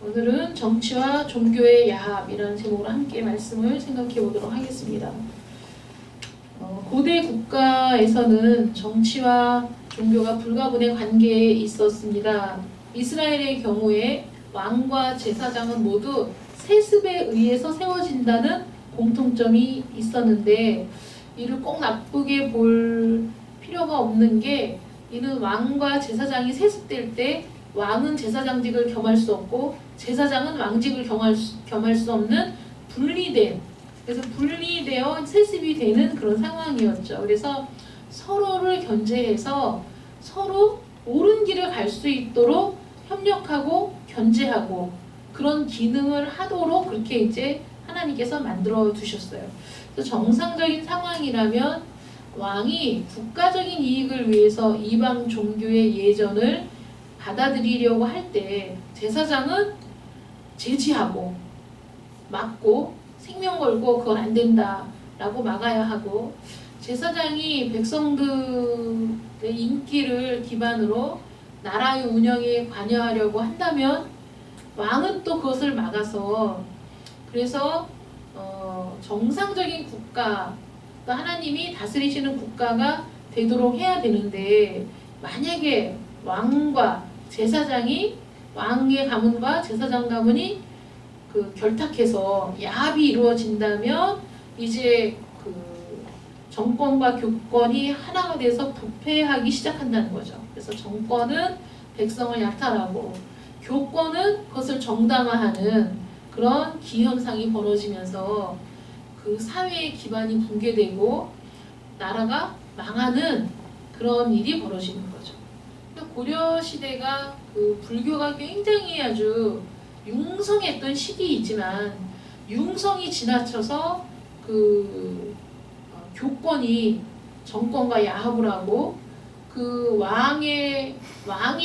오늘은 정치와 종교의 야합이라는 제목으로 함께 말씀을 생각해 보도록 하겠습니다. 고대 국가에서는 정치와 종교가 불가분의 관계에 있었습니다. 이스라엘의 경우에 왕과 제사장은 모두 세습에 의해서 세워진다는 공통점이 있었는데, 이를 꼭 나쁘게 볼 필요가 없는 게, 이는 왕과 제사장이 세습될 때 왕은 제사장직을 겸할 수 없고 제사장은 왕직을 겸할 수 없는 그래서 분리되어 세습이 되는 그런 상황이었죠. 그래서 서로를 견제해서 서로 옳은 길을 갈 수 있도록 협력하고 견제하고 그런 기능을 하도록 그렇게 이제 하나님께서 만들어 두셨어요. 그래서 정상적인 상황이라면 왕이 국가적인 이익을 위해서 이방 종교의 예전을 받아들이려고 할 때 제사장은 제지하고 막고 생명 걸고 그건 안 된다 라고 막아야 하고, 제사장이 백성들의 인기를 기반으로 나라의 운영에 관여하려고 한다면 왕은 또 그것을 막아서, 그래서 정상적인 국가, 하나님이 다스리시는 국가가 되도록 해야 되는데, 만약에 왕과 제사장이, 왕의 가문과 제사장 가문이 결탁해서 야합이 이루어진다면 이제 정권과 교권이 하나가 돼서 부패하기 시작한다는 거죠. 그래서 정권은 백성을 약탈하고 교권은 그것을 정당화하는 그런 기현상이 벌어지면서 그 사회의 기반이 붕괴되고 나라가 망하는 그런 일이 벌어지는 거죠. 고려 시대가 불교가 굉장히 아주 융성했던 시기이지만, 융성이 지나쳐서 교권이 정권과 야합을 하고 왕이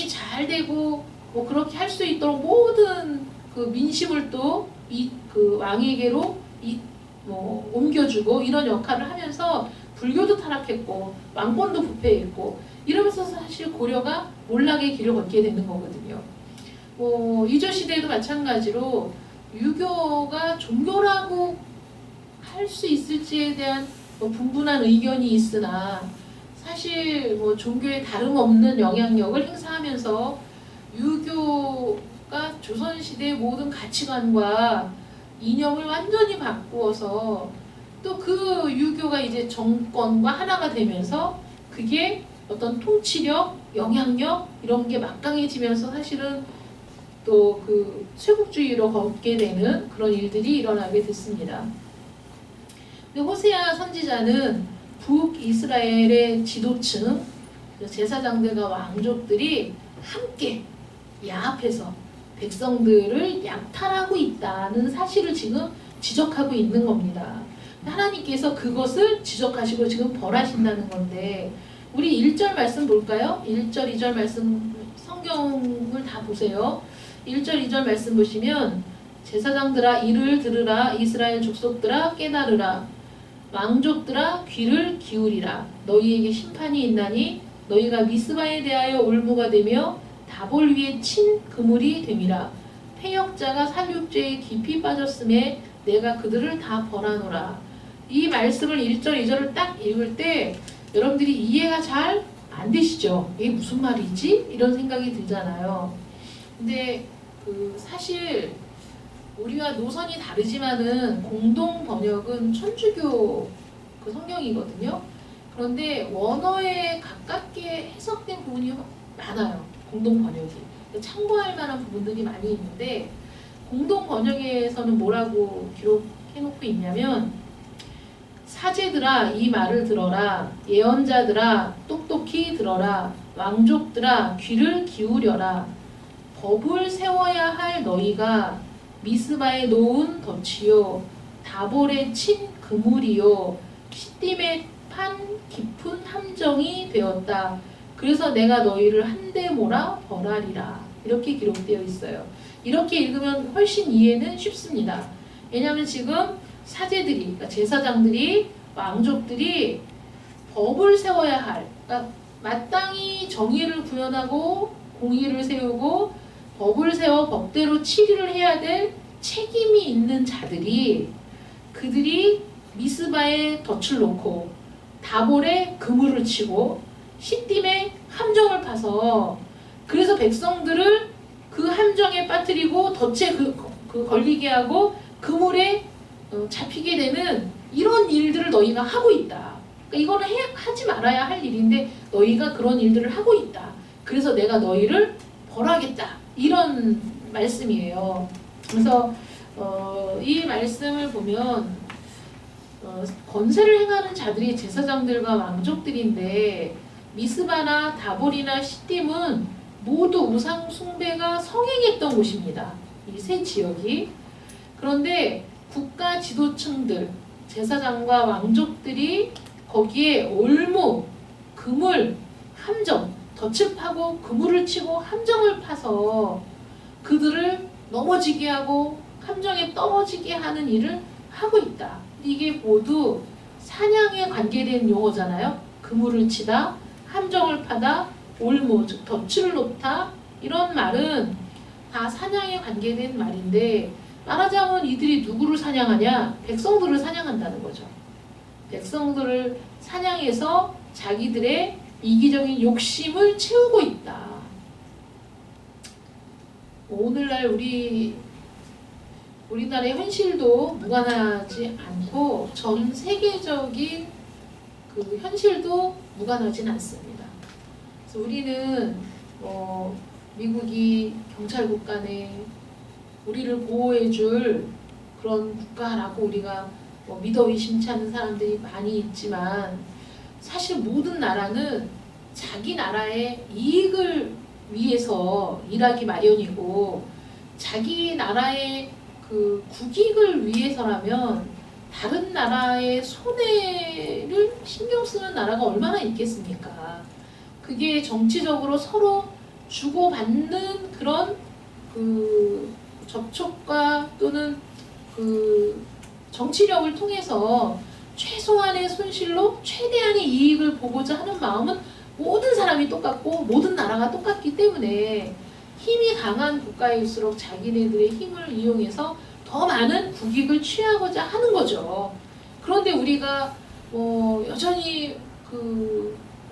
잘 되고 그렇게 할 수 있도록 모든 민심을 또 왕에게로 옮겨주고 이런 역할을 하면서 불교도 타락했고 왕권도 부패했고 이러면서 사실 고려가 몰락의 길을 걷게 되는 거거든요. 이조 시대에도 마찬가지로 유교가 종교라고 할 수 있을지에 대한 분분한 의견이 있으나, 사실 종교에 다름없는 영향력을 행사하면서 유교가 조선시대의 모든 가치관과 이념을 완전히 바꾸어서 또 그 유교가 이제 정권과 하나가 되면서 그게 어떤 통치력, 영향력 이런 게 막강해지면서 사실은 또 쇄국주의로 걷게 되는 그런 일들이 일어나게 됐습니다. 호세아 선지자는 북이스라엘의 지도층, 제사장들과 왕족들이 함께 야합해서 백성들을 약탈하고 있다는 사실을 지금 지적하고 있는 겁니다. 하나님께서 그것을 지적하시고 지금 벌하신다는 건데, 우리 1절 말씀 볼까요? 1절, 2절 말씀 성경을 다 보세요. 1절, 2절 말씀 보시면, 제사장들아 이를 들으라, 이스라엘 족속들아 깨달으라, 왕족들아 귀를 기울이라. 너희에게 심판이 있나니 너희가 미스바에 대하여 올무가 되며 다볼 위에 친 그물이 됨이라. 패역자가 살육죄에 깊이 빠졌음에 내가 그들을 다 벌하노라. 이 말씀을 1절, 2절을 딱 읽을 때 여러분들이 이해가 잘 안 되시죠? 이게 무슨 말이지? 이런 생각이 들잖아요. 근데 사실 우리와 노선이 다르지만은 공동 번역은 천주교 성경이거든요. 그런데 원어에 가깝게 해석된 부분이 많아요. 공동 번역이. 참고할 만한 부분들이 많이 있는데, 공동 번역에서는 뭐라고 기록해놓고 있냐면, 사제들아 이 말을 들어라, 예언자들아 똑똑히 들어라, 왕족들아 귀를 기울여라. 법을 세워야 할 너희가 미스바에 놓은 덫이요 다볼에 친 그물이요 시딤에 판 깊은 함정이 되었다. 그래서 내가 너희를 한데 몰아 벌하리라. 이렇게 기록되어 있어요. 이렇게 읽으면 훨씬 이해는 쉽습니다. 왜냐하면 지금 사제들이, 그러니까 제사장들이, 왕족들이 법을 세워야 할, 그러니까 마땅히 정의를 구현하고 공의를 세우고 법을 세워 법대로 치리를 해야 될 책임이 있는 자들이 그들이 미스바에 덫을 놓고 다볼에 그물을 치고 시딤에 함정을 파서 그래서 백성들을 그 함정에 빠뜨리고 덫에 걸리게 하고 그물에 잡히게 되는 이런 일들을 너희가 하고 있다. 그러니까 이거는 하지 말아야 할 일인데 너희가 그런 일들을 하고 있다. 그래서 내가 너희를 벌하겠다. 이런 말씀이에요. 그래서 이 말씀을 보면 권세를 행하는 자들이 제사장들과 왕족들인데 미스바나 다볼이나 시딤은 모두 우상 숭배가 성행했던 곳입니다. 이 세 지역이. 그런데 국가 지도층들, 제사장과 왕족들이 거기에 올무, 그물, 함정, 덫을 파고 그물을 치고 함정을 파서 그들을 넘어지게 하고 함정에 떨어지게 하는 일을 하고 있다. 이게 모두 사냥에 관계된 용어잖아요. 그물을 치다, 함정을 파다, 올무, 즉 덫을 놓다, 이런 말은 다 사냥에 관계된 말인데 말하자면 이들이 누구를 사냥하냐? 백성들을 사냥한다는 거죠. 백성들을 사냥해서 자기들의 이기적인 욕심을 채우고 있다. 오늘날 우리나라의 현실도 무관하지 않고 전 세계적인 그 현실도 무관하진 않습니다. 그래서 우리는 미국이 경찰 국가네, 우리를 보호해줄 그런 국가라고 우리가 믿어 의심치 않는 사람들이 많이 있지만 사실 모든 나라는 자기 나라의 이익을 위해서 일하기 마련이고 자기 나라의 그 국익을 위해서라면 다른 나라의 손해를 신경 쓰는 나라가 얼마나 있겠습니까? 그게 정치적으로 서로 주고받는 그런 그 접촉과 또는 그 정치력을 통해서 최소한의 손실로 최대한의 이익을 보고자 하는 마음은 모든 사람이 똑같고 모든 나라가 똑같기 때문에 힘이 강한 국가일수록 자기네들의 힘을 이용해서 더 많은 국익을 취하고자 하는 거죠. 그런데 우리가 여전히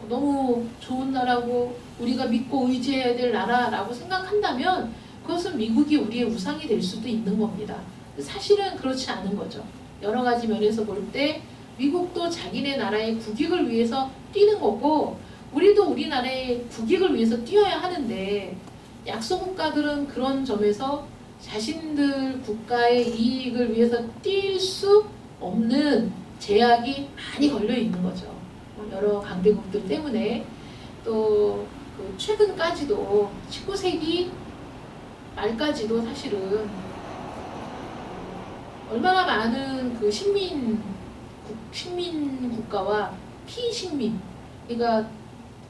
너무 좋은 나라고 우리가 믿고 의지해야 될 나라라고 생각한다면 그것은 미국이 우리의 우상이 될 수도 있는 겁니다. 사실은 그렇지 않은 거죠. 여러 가지 면에서 볼 때 미국도 자기네 나라의 국익을 위해서 뛰는 거고 우리도 우리나라의 국익을 위해서 뛰어야 하는데 약소국가들은 그런 점에서 자신들 국가의 이익을 위해서 뛸 수 없는 제약이 많이 걸려 있는 거죠. 여러 강대국들 때문에 또 최근까지도 19세기 말까지도 사실은 얼마나 많은 그 식민 국가와 피식민, 그러니까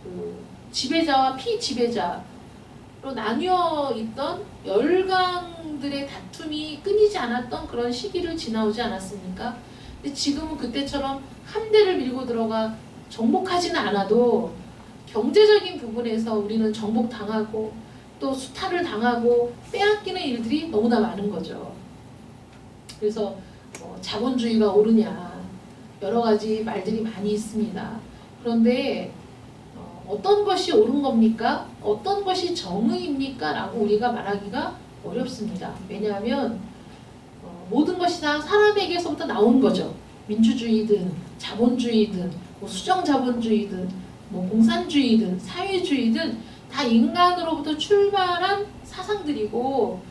그 지배자와 피지배자로 나뉘어 있던 열강들의 다툼이 끊이지 않았던 그런 시기를 지나오지 않았습니까? 근데 지금은 그때처럼 함대를 밀고 들어가 정복하지는 않아도 경제적인 부분에서 우리는 정복당하고 또 수탈을 당하고 빼앗기는 일들이 너무나 많은 거죠. 그래서 자본주의가 옳으냐 여러 가지 말들이 많이 있습니다. 그런데 어떤 것이 옳은 겁니까? 어떤 것이 정의입니까? 라고 우리가 말하기가 어렵습니다. 왜냐하면 모든 것이 다 사람에게서부터 나온 거죠. 민주주의든 자본주의든 수정자본주의든 공산주의든 사회주의든 다 인간으로부터 출발한 사상들이고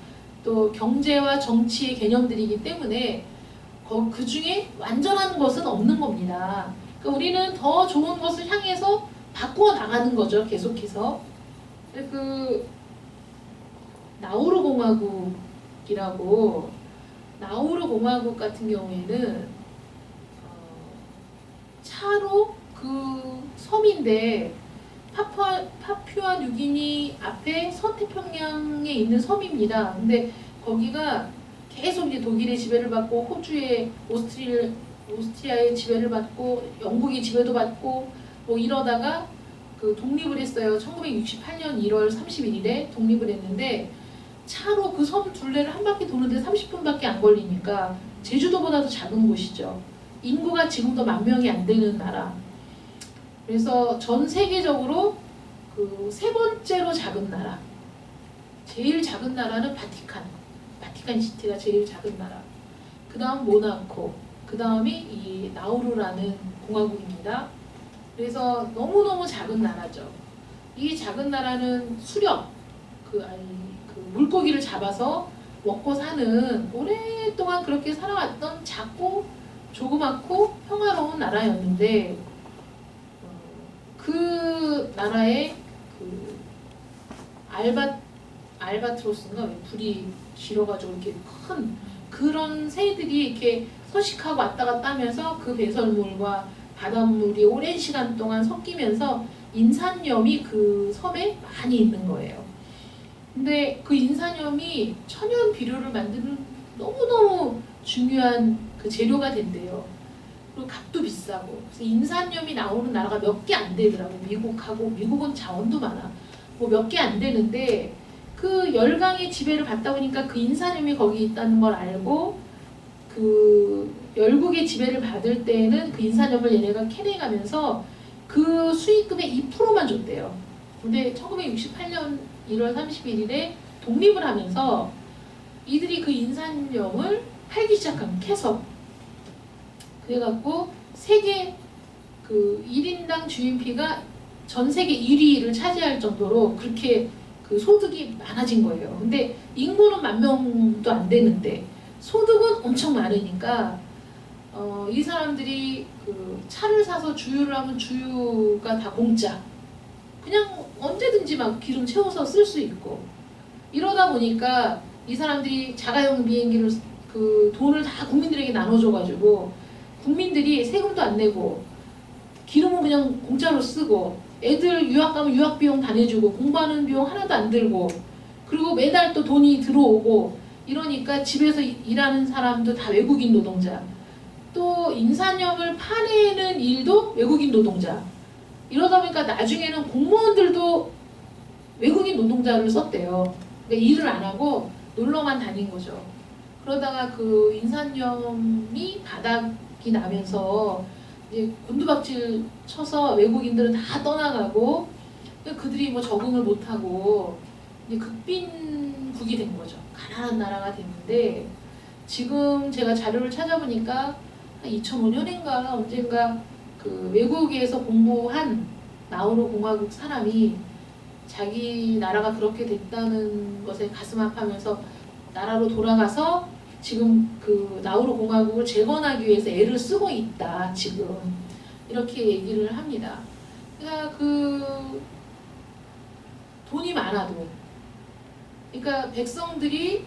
또 경제와 정치의 개념들이기 때문에 그 중에 완전한 것은 없는 겁니다. 그러니까 우리는 더 좋은 것을 향해서 바꾸어 나가는 거죠. 계속해서. 나우루 공화국이라고 나우루 공화국 같은 경우에는 차로 그 섬인데 파푸아 뉴기니 앞에 서태평양에 있는 섬입니다. 근데 거기가 계속 이제 독일의 지배를 받고 호주의 오스트리아의 지배를 받고 영국의 지배도 받고 이러다가 독립을 했어요. 1968년 1월 31일에 독립을 했는데 차로 그 섬 둘레를 한 바퀴 도는데 30분밖에 안 걸리니까 제주도보다도 작은 곳이죠. 인구가 지금도 10,000명이 안 되는 나라. 그래서 전 세계적으로 그 세 번째로 작은 나라. 제일 작은 나라는 바티칸 시티가 제일 작은 나라. 그 다음 모나코, 그 다음이 이 나우루라는 공화국입니다. 그래서 너무너무 작은 나라죠. 이 작은 나라는 수렵, 그 물고기를 잡아서 먹고 사는 오랫동안 그렇게 살아왔던 작고 조그맣고 평화로운 나라였는데 그 나라에 그 알바트로스인가 왜 불이 질어가지고 이렇게 큰 그런 새들이 이렇게 서식하고 왔다 갔다 하면서 그 배설물과 바닷물이 오랜 시간 동안 섞이면서 인산염이 그 섬에 많이 있는 거예요. 근데 그 인산염이 천연 비료를 만드는 너무너무 중요한 그 재료가 된대요. 그리고 값도 비싸고. 그래서 인산염이 나오는 나라가 몇 개 안 되더라고. 미국은 자원도 많아. 뭐 몇 개 안 되는데 그 열강의 지배를 받다 보니까 그 인산염이 거기 있다는 걸 알고 그 열국의 지배를 받을 때에는 그 인산염을 얘네가 캐내가면서 그 수익금의 2%만 줬대요. 근데 1968년 1월 31일에 독립을 하면서 이들이 그 인산염을 팔기 시작한 캐서 그래갖고 세계 그 1인당 GNP가 전 세계 1위를 차지할 정도로 그렇게 그 소득이 많아진 거예요. 근데 인구는 10,000명도 안 되는데 소득은 엄청 많으니까 이 사람들이 그 차를 사서 주유를 하면 주유가 다 공짜. 그냥 언제든지 막 기름 채워서 쓸 수 있고 이러다 보니까 이 사람들이 자가용 비행기를 그 돈을 다 국민들에게 나눠줘가지고 국민들이 세금도 안 내고 기름은 그냥 공짜로 쓰고 애들 유학 가면 유학 비용 다 내주고 공부하는 비용 하나도 안 들고 그리고 매달 또 돈이 들어오고 이러니까 집에서 일하는 사람도 다 외국인 노동자 또 인산염을 파내는 일도 외국인 노동자 이러다 보니까 나중에는 공무원들도 외국인 노동자를 썼대요. 그러니까 일을 안 하고 놀러만 다닌 거죠. 그러다가 그 인산염이 바닥이 나면서 이제 곤두박질 쳐서 외국인들은 다 떠나가고 그들이 뭐 적응을 못하고 이제 극빈국이 된 거죠. 가난한 나라가 됐는데 지금 제가 자료를 찾아보니까 2005년인가 언젠가 그 외국에서 공부한 나우루 공화국 사람이 자기 나라가 그렇게 됐다는 것에 가슴 아파하면서 나라로 돌아가서 지금 그 나우루 공화국을 재건하기 위해서 애를 쓰고 있다 지금 이렇게 얘기를 합니다. 그러니까 그 돈이 많아도 그러니까 백성들이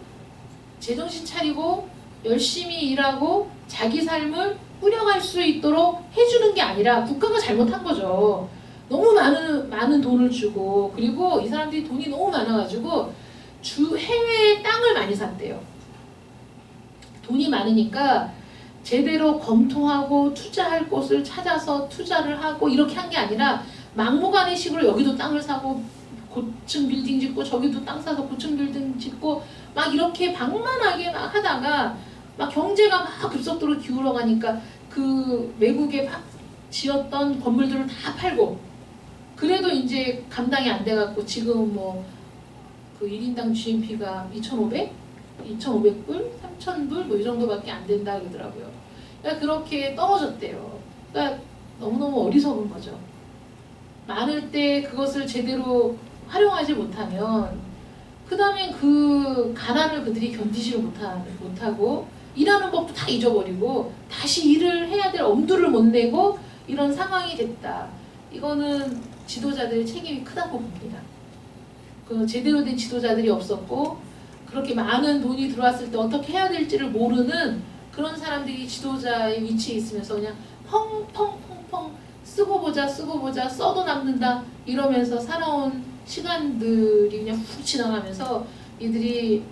제정신 차리고 열심히 일하고 자기 삶을 꾸려갈 수 있도록 해주는 게 아니라 국가가 잘못한 거죠. 너무 많은 돈을 주고 그리고 이 사람들이 돈이 너무 많아가지고 해외에 땅을 많이 샀대요. 돈이 많으니까 제대로 검토하고 투자할 곳을 찾아서 투자를 하고 이렇게 한 게 아니라 막무가내식으로 여기도 땅을 사고 고층 빌딩 짓고 저기도 땅 사서 고층 빌딩 짓고 막 이렇게 방만하게 막 하다가 막 경제가 막 급속도로 기울어 가니까 그 외국에 막 지었던 건물들을 다 팔고 그래도 이제 감당이 안 돼갖고 지금 뭐 그 1인당 GNP가 2,500불? 3,000불? 뭐 이 정도밖에 안 된다 그러더라고요. 그러니까 그렇게 떨어졌대요. 그러니까 너무너무 어리석은 거죠. 많을 때 그것을 제대로 활용하지 못하면 그 다음에 그 가난을 그들이 견디지를 못하고 일하는 법도 다 잊어버리고 다시 일을 해야 될 엄두를 못 내고 이런 상황이 됐다. 이거는 지도자들의 책임이 크다고 봅니다. 그 제대로 된 지도자들이 없었고 그렇게 많은 돈이 들어왔을 때 어떻게 해야 될지를 모르는 그런 사람들이 지도자의 위치에 있으면서 그냥 펑펑펑펑 쓰고 보자 써도 남는다 이러면서 살아온 시간들이 그냥 훅 지나가면서 이들이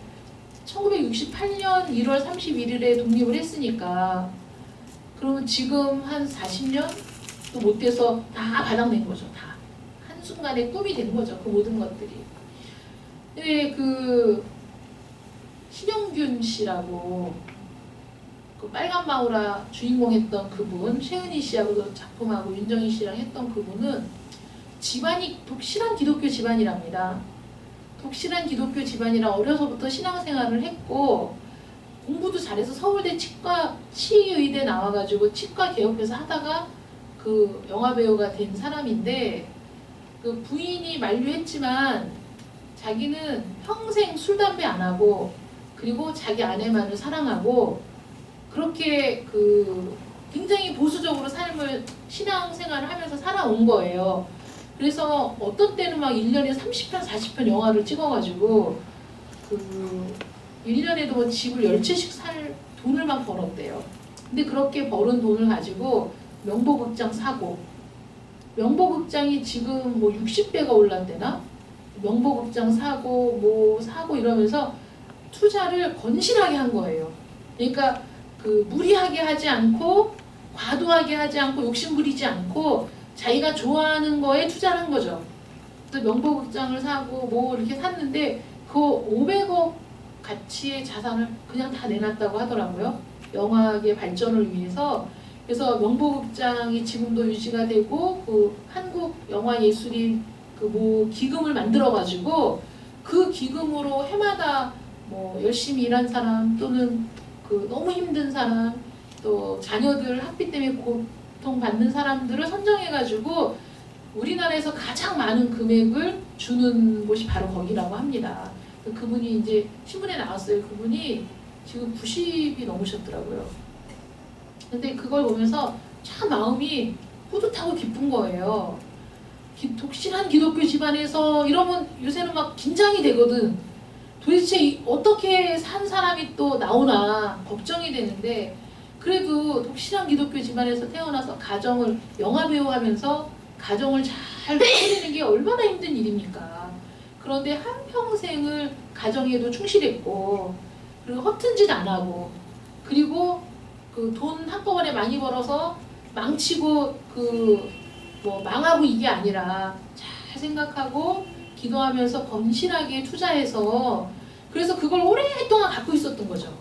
1968년 1월 31일에 독립을 했으니까 그러면 지금 한 40년도 못 돼서 다 바닥낸 거죠. 다 한순간에 꿈이 된 거죠. 그 모든 것들이. 근데 그 신영균 씨라고 그 빨간 마우라 주인공 했던 그분, 최은희 씨하고도 작품하고 윤정희 씨랑 했던 그분은 집안이 독실한 기독교 집안이랍니다. 독실한 기독교 집안이라 어려서부터 신앙생활을 했고 공부도 잘해서 서울대 치의대 나와가지고 치과 개업해서 하다가 그 영화배우가 된 사람인데 그 부인이 만류했지만 자기는 평생 술, 담배 안 하고 그리고 자기 아내만을 사랑하고 그렇게 그 굉장히 보수적으로 삶을 신앙생활을 하면서 살아온 거예요. 그래서 어떤 때는 막 1년에 30편, 40편 영화를 찍어가지고 그 1년에도 뭐 집을 10채씩 살 돈을 막 벌었대요. 근데 그렇게 벌은 돈을 가지고 명보극장 사고 명보극장이 지금 뭐 60배가 올랐대나? 명보극장 사고 뭐 사고 이러면서 투자를 건실하게 한 거예요. 그러니까 그 무리하게 하지 않고 과도하게 하지 않고 욕심부리지 않고 자기가 좋아하는 거에 투자를 한 거죠. 그래서 명보극장을 사고 뭐 이렇게 샀는데 그 500억 가치의 자산을 그냥 다 내놨다고 하더라고요. 영화계 발전을 위해서. 그래서 명보극장이 지금도 유지가 되고 그 한국영화예술인 그 뭐 기금을 만들어 가지고 그 기금으로 해마다 뭐 열심히 일한 사람 또는 그 너무 힘든 사람 또 자녀들 학비 때문에 고통받는 사람들을 선정해 가지고 우리나라에서 가장 많은 금액을 주는 곳이 바로 거기라고 합니다. 그분이 이제 신문에 나왔어요. 그분이 지금 90이 넘으셨더라고요. 근데 그걸 보면서 참 마음이 뿌듯하고 기쁜 거예요. 독실한 기독교 집안에서 이러면 요새는 막 긴장이 되거든. 도대체 어떻게 산 사람이 또 나오나 걱정이 되는데 그래도 독실한 기독교 집안에서 태어나서 가정을 영화배우 하면서 가정을 잘 꾸리는 게 얼마나 힘든 일입니까? 그런데 한평생을 가정에도 충실했고 그리고 허튼 짓 안 하고 그리고 그 돈 한꺼번에 많이 벌어서 망치고 그 뭐 망하고 이게 아니라 잘 생각하고 기도하면서 건실하게 투자해서 그래서 그걸 오랫동안 갖고 있었던 거죠.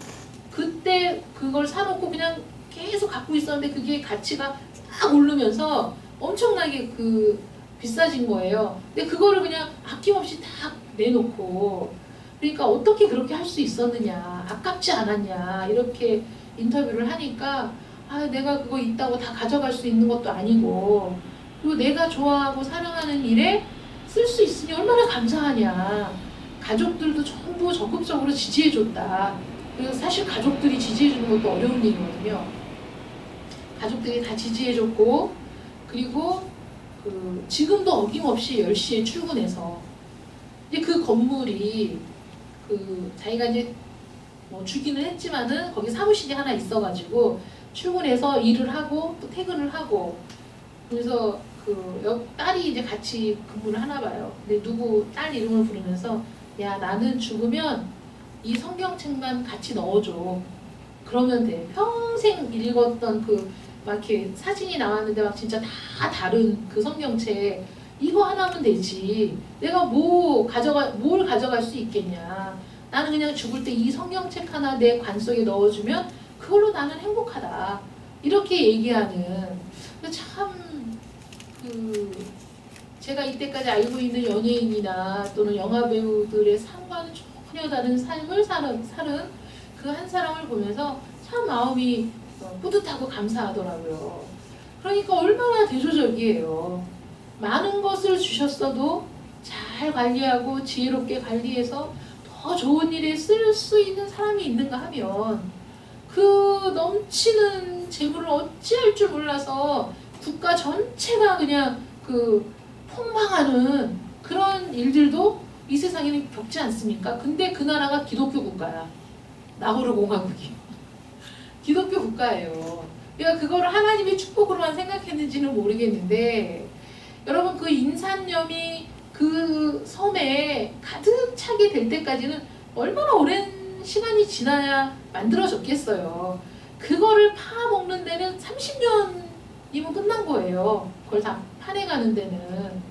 그때 그걸 사놓고 그냥 계속 갖고 있었는데 그게 가치가 딱 오르면서 엄청나게 그 비싸진 거예요. 근데 그거를 그냥 아낌없이 다 내놓고 그러니까 어떻게 그렇게 할 수 있었느냐 아깝지 않았냐 이렇게 인터뷰를 하니까 아 내가 그거 있다고 다 가져갈 수 있는 것도 아니고 그리고 내가 좋아하고 사랑하는 일에 쓸 수 있으니 얼마나 감사하냐 가족들도 전부 적극적으로 지지해줬다. 그리고 사실 가족들이 지지해주는 것도 어려운 일이거든요. 가족들이 다 지지해줬고 그리고 그 지금도 어김없이 10시에 출근해서 이제 그 건물이 그 자기가 이제 뭐 주기는 했지만은 거기 사무실이 하나 있어가지고 출근해서 일을 하고 또 퇴근을 하고 그래서 그 딸이 이제 같이 근무를 하나 봐요. 근데 누구 딸 이름을 부르면서 야 나는 죽으면 이 성경책만 같이 넣어줘. 그러면 돼. 평생 읽었던 그 막 이렇게 사진이 나왔는데 막 진짜 다 다른 그 성경책 이거 하나면 되지. 내가 뭘 가져갈 수 있겠냐. 나는 그냥 죽을 때 이 성경책 하나 내 관 속에 넣어주면 그걸로 나는 행복하다. 이렇게 얘기하는 참 그 제가 이때까지 알고 있는 연예인이나 또는 영화 배우들의 삶과는 전혀 다른 삶을 사는 그 한 사람을 보면서 참 마음이 뿌듯하고 감사하더라고요. 그러니까 얼마나 대조적이에요. 많은 것을 주셨어도 잘 관리하고 지혜롭게 관리해서 더 좋은 일에 쓸 수 있는 사람이 있는가 하면 그 넘치는 재물을 어찌할 줄 몰라서 국가 전체가 그냥 그 폭망하는 그런 일들도 이 세상에는 겪지 않습니까? 근데 그 나라가 기독교 국가야. 나우루 공화국이. 기독교 국가예요. 그러니까 그거를 하나님의 축복으로만 생각했는지는 모르겠는데 여러분 그 인산염이 그 섬에 가득 차게 될 때까지는 얼마나 오랜 시간이 지나야 만들어졌겠어요. 그거를 파먹는 데는 30년이면 끝난 거예요. 그걸 다 파내가는 데는.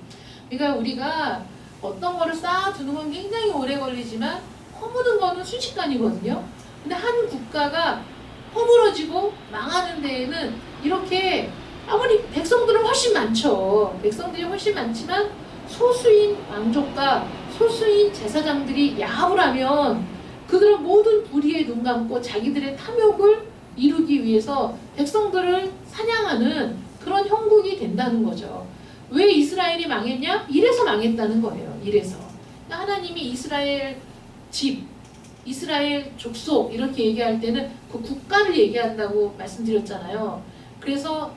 그러니까 우리가 어떤 거를 쌓아두는 건 굉장히 오래 걸리지만 허무는 거는 순식간이거든요. 근데 한 국가가 허물어지고 망하는 데에는 이렇게 아무리 백성들은 훨씬 많죠. 백성들이 훨씬 많지만 소수인 왕족과 소수인 제사장들이 야합을 하면 그들은 모든 불의에 눈 감고 자기들의 탐욕을 이루기 위해서 백성들을 사냥하는 그런 형국이 된다는 거죠. 왜 이스라엘이 망했냐? 이래서 망했다는 거예요. 이래서. 하나님이 이스라엘 집, 이스라엘 족속 이렇게 얘기할 때는 그 국가를 얘기한다고 말씀드렸잖아요. 그래서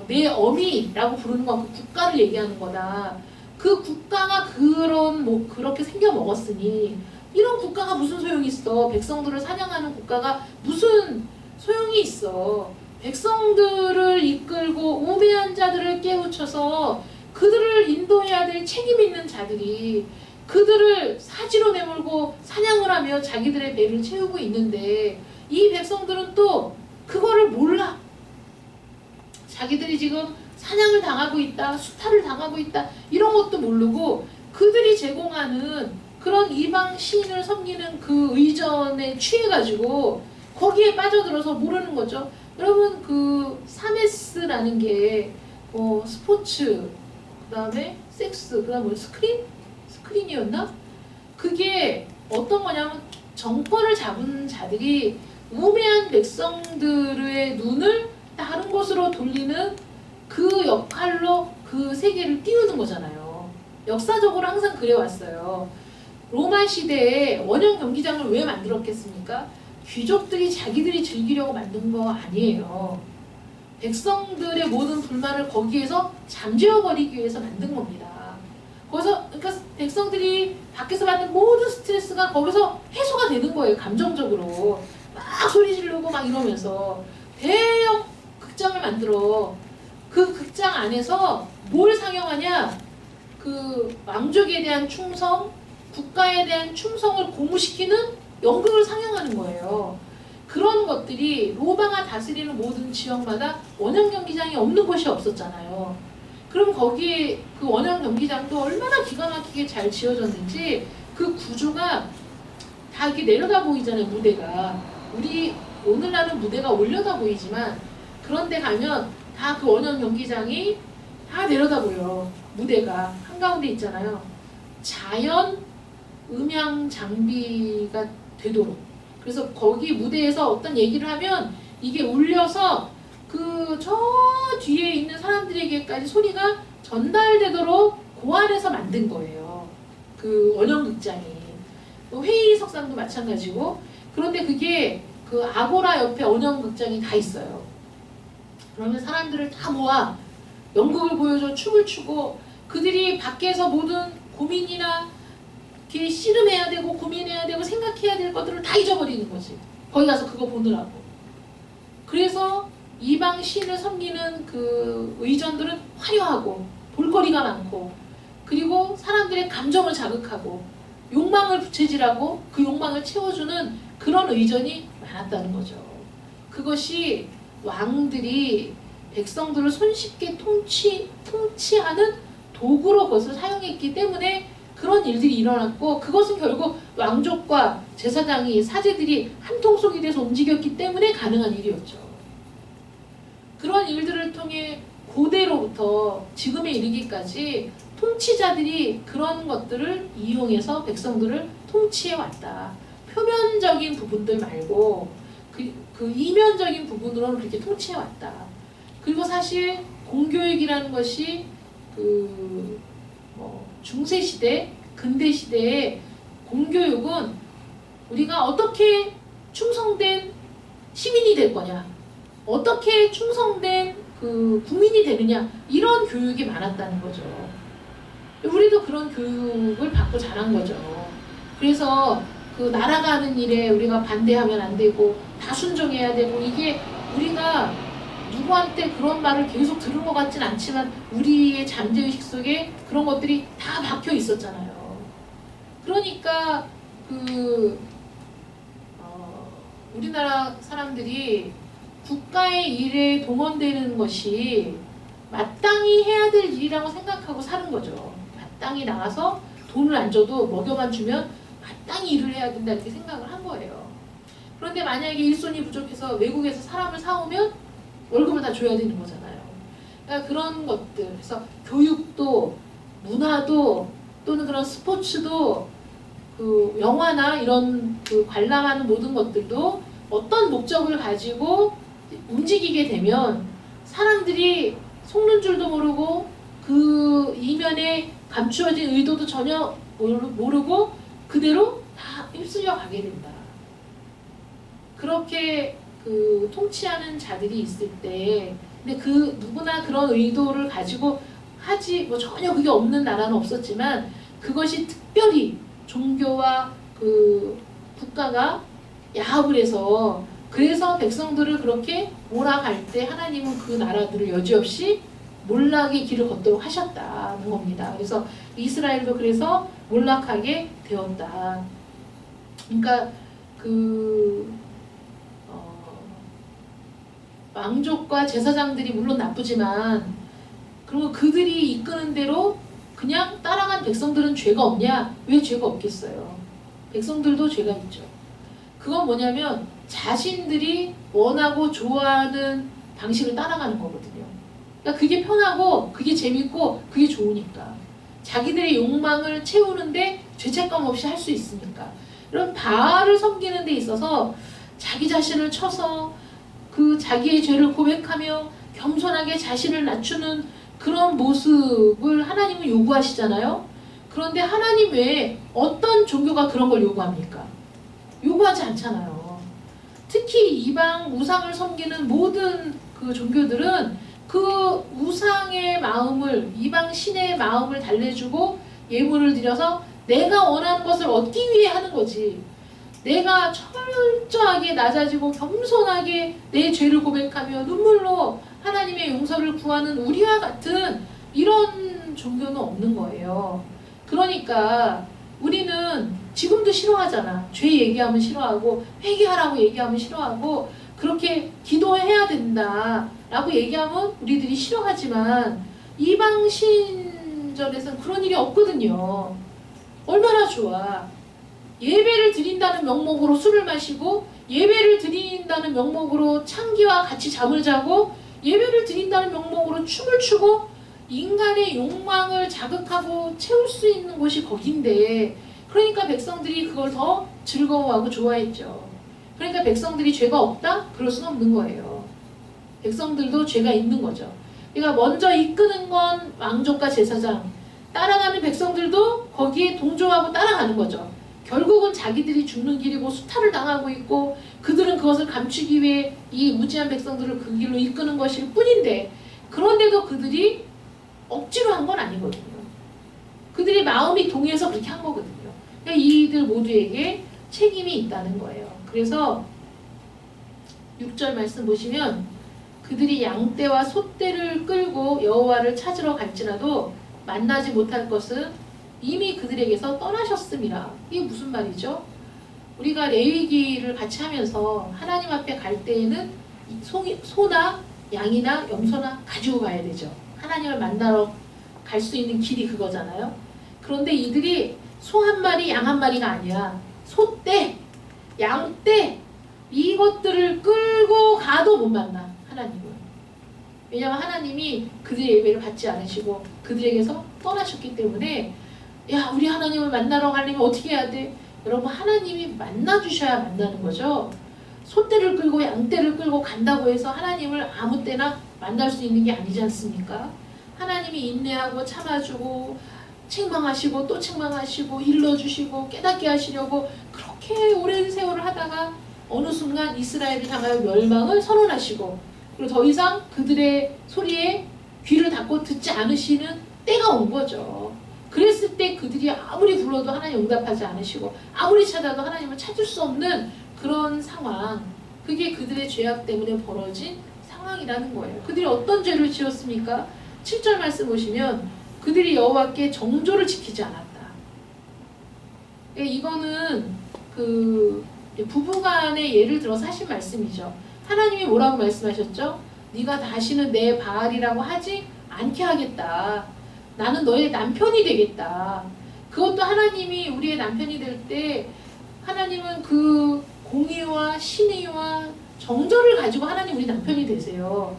내 어미라고 부르는 건 그 국가를 얘기하는 거다. 그 국가가 그렇게 생겨 먹었으니 이런 국가가 무슨 소용이 있어? 백성들을 사냥하는 국가가 무슨 소용이 있어? 백성들을 이끌고 우매한 자들을 깨우쳐서 그들을 인도해야 될 책임 있는 자들이 그들을 사지로 내몰고 사냥을 하며 자기들의 배를 채우고 있는데 이 백성들은 또 그거를 몰라. 자기들이 지금 사냥을 당하고 있다, 수탈을 당하고 있다 이런 것도 모르고 그들이 제공하는 그런 이방 신을 섬기는 그 의전에 취해가지고 거기에 빠져들어서 모르는 거죠. 여러분 그 사메스라는 게 스포츠, 그 다음에 섹스, 그 다음에 뭐 스크린이었나? 그게 어떤 거냐면 정권을 잡은 자들이 우매한 백성들의 눈을 다른 곳으로 돌리는 그 역할로 그 세계를 띄우는 거잖아요. 역사적으로 항상 그래왔어요. 로마 시대에 원형 경기장을 왜 만들었겠습니까? 귀족들이 자기들이 즐기려고 만든 거 아니에요. 백성들의 모든 불만을 거기에서 잠재워버리기 위해서 만든 겁니다. 거기서 그러니까 백성들이 밖에서 받는 모든 스트레스가 거기서 해소가 되는 거예요. 감정적으로 막 소리 지르고 막 이러면서 대형 극장을 만들어. 그 극장 안에서 뭘 상영하냐? 그 왕족에 대한 충성, 국가에 대한 충성을 고무시키는 연극을 상영하는 거예요. 그런 것들이 로마가 다스리는 모든 지역마다 원형 경기장이 없는 곳이 없었잖아요. 그럼 거기에 그 원형 경기장도 얼마나 기가 막히게 잘 지어졌는지 그 구조가 다 이렇게 내려다 보이잖아요. 무대가. 우리 오늘날은 무대가 올려다 보이지만 그런데 가면 다 그 원형 경기장이 다 내려다 보여. 무대가 한가운데 있잖아요. 자연 음향 장비가 되도록. 그래서 거기 무대에서 어떤 얘기를 하면 이게 울려서 그 저 뒤에 있는 사람들에게까지 소리가 전달되도록 고안해서 만든 거예요. 그 원형극장이. 회의석상도 마찬가지고. 그런데 그게 그 아고라 옆에 원형극장이 다 있어요. 그러면 사람들을 다 모아 연극을 보여줘 춤을 추고 그들이 밖에서 모든 고민이나 이렇게 씨름해야 되고 고민해야 되고 생각해야 될 것들을 다 잊어버리는 거지. 거기 가서 그거 보느라고. 그래서 이방 신을 섬기는 그 의전들은 화려하고 볼거리가 많고 그리고 사람들의 감정을 자극하고 욕망을 부채질하고 그 욕망을 채워주는 그런 의전이 많았다는 거죠. 그것이 왕들이 백성들을 손쉽게 통치하는 도구로 그것을 사용했기 때문에 그런 일들이 일어났고 그것은 결국 왕족과 제사장이 사제들이 한 통속이 돼서 움직였기 때문에 가능한 일이었죠. 그런 일들을 통해 고대로부터 지금에 이르기까지 통치자들이 그런 것들을 이용해서 백성들을 통치해왔다. 표면적인 부분들 말고 그 이면적인 부분으로는 그렇게 통치해왔다. 그리고 사실 공교육이라는 것이 중세시대, 근대시대의 공교육은 우리가 어떻게 충성된 시민이 될 거냐, 어떻게 충성된 그 국민이 되느냐, 이런 교육이 많았다는 거죠. 우리도 그런 교육을 받고 자란 거죠. 그래서 그 나라가 하는 일에 우리가 반대하면 안 되고 다 순종해야 되고, 이게 우리가 누구한테 그런 말을 계속 들은 것 같진 않지만 우리의 잠재의식 속에 그런 것들이 다 박혀 있었잖아요. 그러니까 우리나라 사람들이 국가의 일에 동원되는 것이 마땅히 해야 될 일이라고 생각하고 사는 거죠. 마땅히 나가서 돈을 안 줘도 먹여만 주면 마땅히 일을 해야 된다 이렇게 생각을 한 거예요. 그런데 만약에 일손이 부족해서 외국에서 사람을 사오면 월급을 다 줘야 되는 거잖아요. 그러니까 그런 것들, 그래서 교육도 문화도 또는 그런 스포츠도 그 영화나 이런 그 관람하는 모든 것들도 어떤 목적을 가지고 움직이게 되면 사람들이 속는 줄도 모르고 그 이면에 감추어진 의도도 전혀 모르고 그대로 다 휩쓸려 가게 된다. 그렇게 그 통치하는 자들이 있을 때, 근데 그 누구나 그런 의도를 가지고 하지 뭐 전혀 그게 없는 나라는 없었지만 그것이 특별히 종교와 그 국가가 야합을 해서 그래서 백성들을 그렇게 몰아갈 때 하나님은 그 나라들을 여지없이 몰락의 길을 걷도록 하셨다는 겁니다. 그래서 이스라엘도 그래서 몰락하게 되었다. 그러니까 그 왕족과 제사장들이 물론 나쁘지만 그리고 그들이 이끄는 대로 그냥 따라간 백성들은 죄가 없냐? 왜 죄가 없겠어요? 백성들도 죄가 있죠. 그건 뭐냐면 자신들이 원하고 좋아하는 방식을 따라가는 거거든요. 그러니까 그게 편하고 그게 재밌고 그게 좋으니까. 자기들의 욕망을 채우는데 죄책감 없이 할 수 있으니까. 이런 바알을 섬기는 데 있어서 자기 자신을 쳐서 그 자기의 죄를 고백하며 겸손하게 자신을 낮추는 그런 모습을 하나님은 요구하시잖아요. 그런데 하나님 외에 어떤 종교가 그런 걸 요구합니까? 요구하지 않잖아요. 특히 이방 우상을 섬기는 모든 그 종교들은 그 우상의 마음을, 이방 신의 마음을 달래주고 예물을 드려서 내가 원하는 것을 얻기 위해 하는 거지. 내가 철저하게 낮아지고 겸손하게 내 죄를 고백하며 눈물로 하나님의 용서를 구하는 우리와 같은 이런 종교는 없는 거예요. 그러니까 우리는 지금도 싫어하잖아. 죄 얘기하면 싫어하고 회개하라고 얘기하면 싫어하고 그렇게 기도해야 된다 라고 얘기하면 우리들이 싫어하지만 이방 신전에서는 그런 일이 없거든요. 얼마나 좋아. 예배를 드린다는 명목으로 술을 마시고 예배를 드린다는 명목으로 창기와 같이 잠을 자고 예배를 드린다는 명목으로 춤을 추고 인간의 욕망을 자극하고 채울 수 있는 곳이 거긴데 그러니까 백성들이 그걸 더 즐거워하고 좋아했죠. 그러니까 백성들이 죄가 없다? 그럴 수는 없는 거예요. 백성들도 죄가 있는 거죠. 그러니까 먼저 이끄는 건 왕족과 제사장, 따라가는 백성들도 거기에 동조하고 따라가는 거죠. 결국은 자기들이 죽는 길이고 수탈을 당하고 있고 그들은 그것을 감추기 위해 이 무지한 백성들을 그 길로 이끄는 것일 뿐인데 그런데도 그들이 억지로 한 건 아니거든요. 그들이 마음이 동해서 그렇게 한 거거든요. 그러니까 이들 모두에게 책임이 있다는 거예요. 그래서 6절 말씀 보시면 그들이 양떼와 소떼를 끌고 여호와를 찾으러 갈지라도 만나지 못할 것은 이미 그들에게서 떠나셨음이라. 이게 무슨 말이죠? 우리가 레위기를 같이 하면서 하나님 앞에 갈 때에는 소나 양이나 염소나 가지고 가야 되죠. 하나님을 만나러 갈 수 있는 길이 그거잖아요. 그런데 이들이 소 한 마리, 양 한 마리가 아니야. 소떼, 양떼 이것들을 끌고 가도 못 만나 하나님을. 왜냐하면 하나님이 그들의 예배를 받지 않으시고 그들에게서 떠나셨기 때문에 야 우리 하나님을 만나러 가려면 어떻게 해야 돼? 여러분 하나님이 만나주셔야 만나는 거죠. 소떼를 끌고 양떼를 끌고 간다고 해서 하나님을 아무 때나 만날 수 있는 게 아니지 않습니까? 하나님이 인내하고 참아주고 책망하시고 또 책망하시고 일러주시고 깨닫게 하시려고 그렇게 오랜 세월을 하다가 어느 순간 이스라엘을 향하여 멸망을 선언하시고 그리고 더 이상 그들의 소리에 귀를 닫고 듣지 않으시는 때가 온 거죠. 그랬을 때 그들이 아무리 불러도 하나님 응답하지 않으시고 아무리 찾아도 하나님을 찾을 수 없는 그런 상황, 그게 그들의 죄악 때문에 벌어진 상황이라는 거예요. 그들이 어떤 죄를 지었습니까? 7절 말씀 보시면 그들이 여호와께 정조를 지키지 않았다. 이거는 그 부부간의 예를 들어서 하신 말씀이죠. 하나님이 뭐라고 말씀하셨죠? 네가 다시는 내 바알이라고 하지 않게 하겠다. 나는 너의 남편이 되겠다. 그것도 하나님이 우리의 남편이 될 때 하나님은 그 공의와 신의와 정절을 가지고 하나님 우리 남편이 되세요.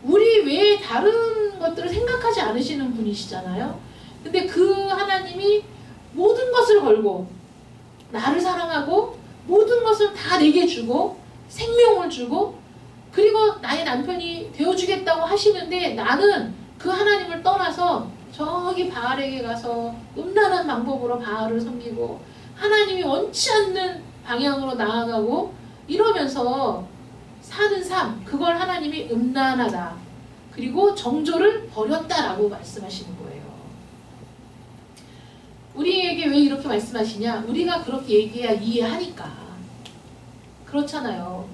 우리 외에 다른 것들을 생각하지 않으시는 분이시잖아요. 근데 그 하나님이 모든 것을 걸고 나를 사랑하고 모든 것을 다 내게 주고 생명을 주고 그리고 나의 남편이 되어주겠다고 하시는데 나는 그 하나님을 떠나서 저기 바알에게 가서 음란한 방법으로 바알을 섬기고 하나님이 원치 않는 방향으로 나아가고 이러면서 사는 삶, 그걸 하나님이 음란하다. 그리고 정조를 버렸다라고 말씀하시는 거예요. 우리에게 왜 이렇게 말씀하시냐? 우리가 그렇게 얘기해야 이해하니까. 그렇잖아요.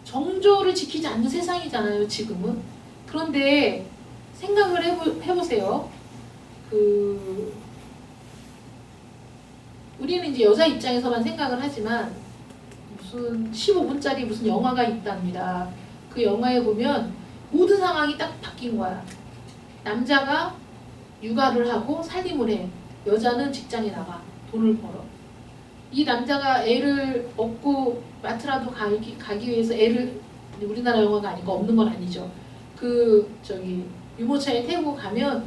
정조를 지키지 않는 세상이잖아요, 지금은. 그런데 생각을 해보세요. 우리는 이제 여자 입장에서만 생각을 하지만 무슨 15분짜리 무슨 영화가 있답니다. 그 영화에 보면 모든 상황이 딱 바뀐 거야. 남자가 육아를 하고 살림을 해. 여자는 직장에 나가. 돈을 벌어. 이 남자가 애를 얻고 마트라도 가기 위해서 애를, 우리나라 영화가 아니고 없는 건 아니죠. 유모차에 태우고 가면